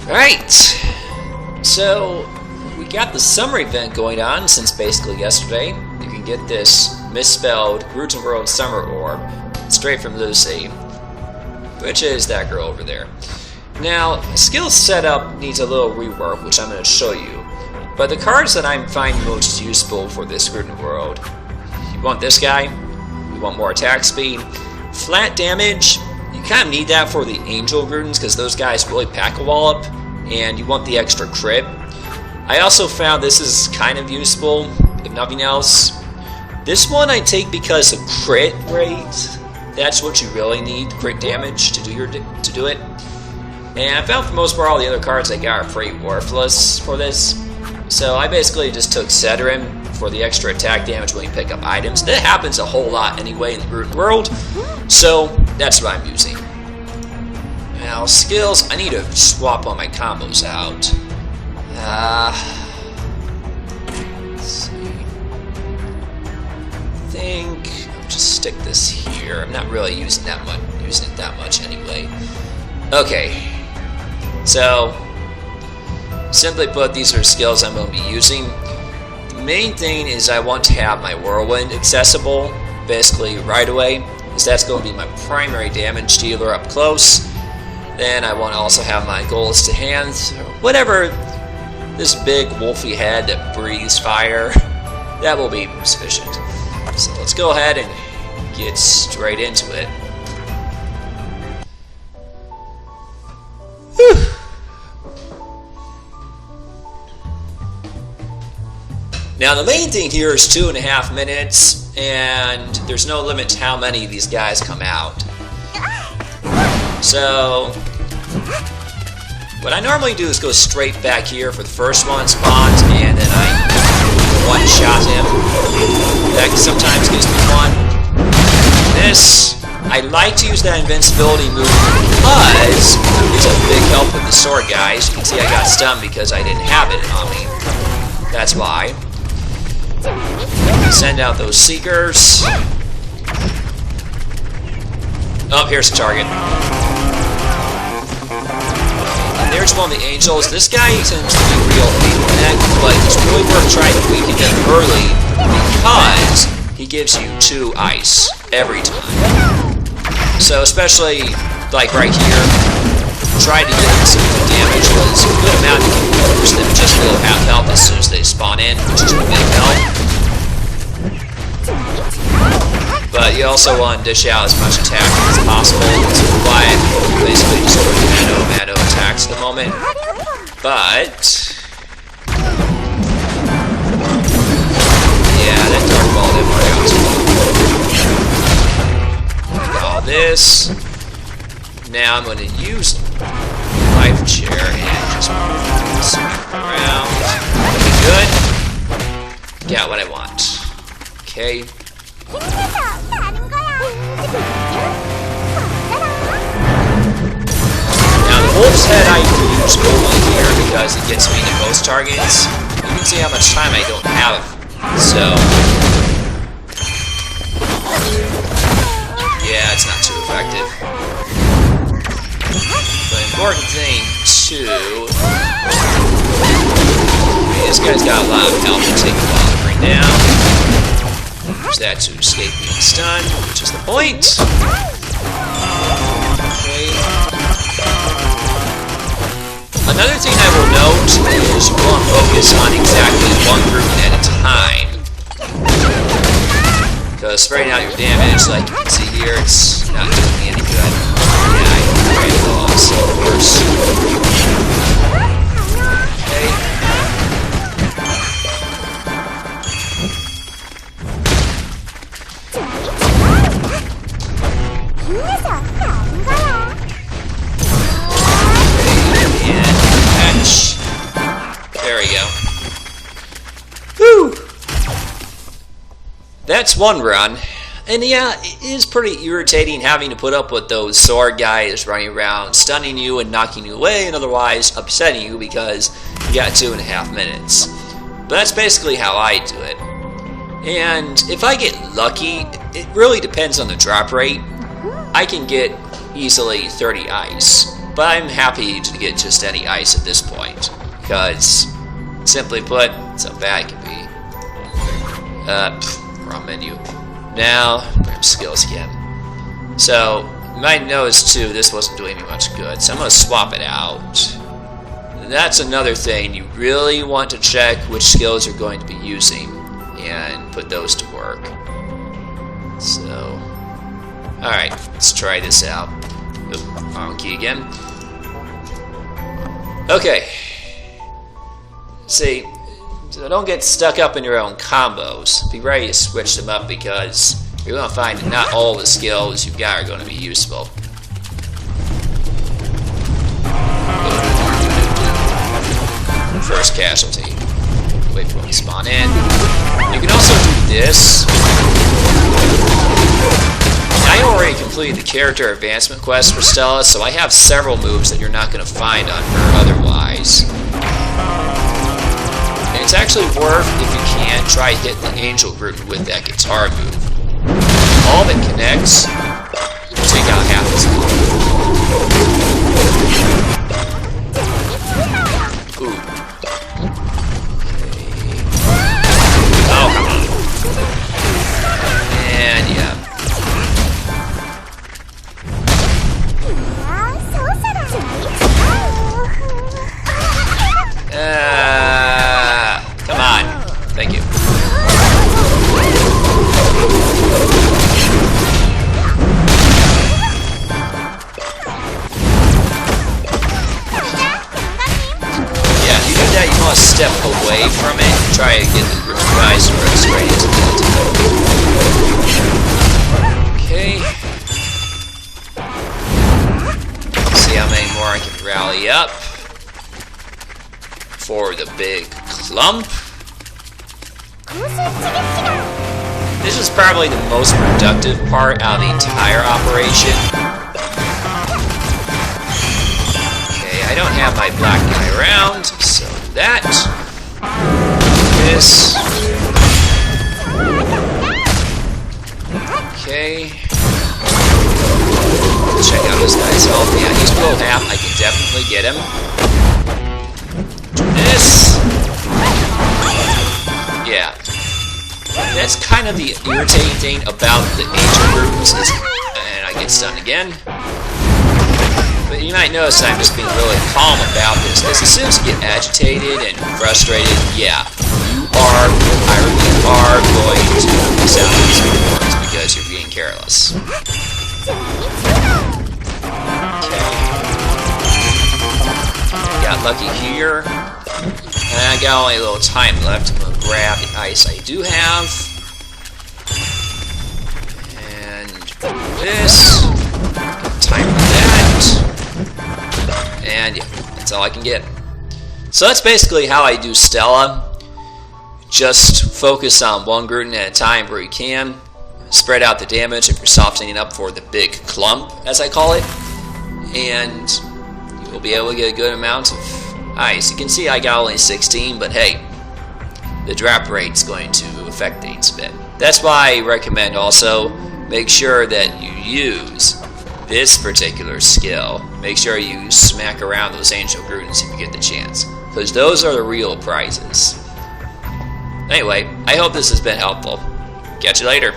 Alright, so we got the summer event going on since basically yesterday. You can get this misspelled Rootin' World Summer Orb straight from Lucy, which is that girl over there. Now, skill setup needs a little rework, which I'm going to show you. But the cards that I'm finding most useful for this Rootin' World, you want this guy, you want more attack speed, flat damage. You kind of need that for the Angel Rootins because those guys really pack a wallop, and you want the extra crit. I also found this is kind of useful, if nothing else. This one I take because of crit rate. That's what you really need, crit damage, to do it. And I found for the most part all the other cards I got are pretty worthless for this. So I basically just took Ceterin for the extra attack damage when you pick up items. That happens a whole lot anyway in the Rootin' World, so that's what I'm using. Now, skills, I need to swap all my combos out. Let's see. I think I'll just stick this here. I'm not really using it that much anyway. Okay, so simply put, these are skills I'm going to be using. The main thing is I want to have my Whirlwind accessible basically right away, because that's going to be my primary damage dealer up close. Then I want to also have my Goals to Hand, whatever, this big wolfy head that breathes fire, that will be sufficient. So let's go ahead and get straight into it. Whew. Now the main thing here is 2.5 minutes, and there's no limit to how many of these guys come out. So what I normally do is go straight back here for the first one, spawns, and then I one-shot him. That sometimes gives me one. This, I like to use that invincibility move because it's a big help with the sword guys. You can see I got stunned because I didn't have it on me. That's why. Send out those Seekers. Oh, here's the target. And there's one of the Angels. This guy tends to be real neck, but it's really worth trying to weaken him early because he gives you 2 ice every time. So especially like right here, try to get some good damage because a good amount you can use them just will have health as soon as they spawn in, which is a big help. But you also want to dish out as much attack as possible. It's why I'm basically just doing mano attacks at the moment. But yeah, that dark ball didn't work out too well. All this. Now I'm going to use Life Chair and just move this around. Good. Got what I want. Okay. Now the Wolf's Head I use only here because it gets me to most targets. You can see how much time I don't have. So yeah, it's not too effective. The important thing too, this guy's got a lot of health to take a while to bring down. Use that to escape being stunned, which is the point. Okay. Another thing I will note is you want to focus on exactly one group at a time. Because spreading out your damage, like you can see here, it's not doing me any good. Yeah, I ran a loss, of course. Okay. There we go. Whew! That's one run. And yeah, it is pretty irritating having to put up with those sword guys running around, stunning you and knocking you away, and otherwise upsetting you because you got 2.5 minutes. But that's basically how I do it. And if I get lucky, it really depends on the drop rate. I can get easily 30 ice. but I'm happy to get just any ice at this point, because, simply put, that's how bad it can be. Wrong menu. Now, perhaps skills again. So, you might notice too, this wasn't doing me much good, so I'm going to swap it out. That's another thing, you really want to check which skills you're going to be using, and put those to work. So, alright, let's try this out. Oop, wrong key again. Okay. See, so don't get stuck up in your own combos. Be ready to switch them up because you're going to find that not all the skills you've got are going to be useful. First casualty. Wait for them to spawn in. You can also do this. I already completed the character advancement quest for Stella, so I have several moves that you're not going to find on her otherwise. And it's actually worth, if you can, try hitting the Angel Groot with that guitar move. All that connects, you take out half his health. Ooh. Oh, come on. And yeah. Come on. Thank you. Yeah, if you do that, you want to step away from it and try to get the guys straight into the okay. See how many more I can rally up for the big clump. This is probably the most productive part out of the entire operation. Okay, I don't have my black guy around, so that. This. Okay. Check out this guy's health. Yeah, he's below half. I can definitely get him. This. Yeah. That's kind of the irritating thing about the Angel Groots is, and I get stunned again. But you might notice I'm just being really calm about this, because as soon as you get agitated and frustrated, yeah, you are going to miss out on these rewards because you're being careless. Okay. Got lucky here. And I got only a little time left. I'm going to grab the ice I do have. And this. Time for that. And yeah, that's all I can get. So that's basically how I do Stella. Just focus on one Gruden at a time where you can. Spread out the damage if you're softening up for the big clump, as I call it. And you'll be able to get a good amount of ice. You can see I got only 16, but hey, the drop rate's going to affect things a bit. That's why I recommend also make sure that you use this particular skill. Make sure you smack around those Angel Grutons if you get the chance, because those are the real prizes. Anyway, I hope this has been helpful. Catch you later.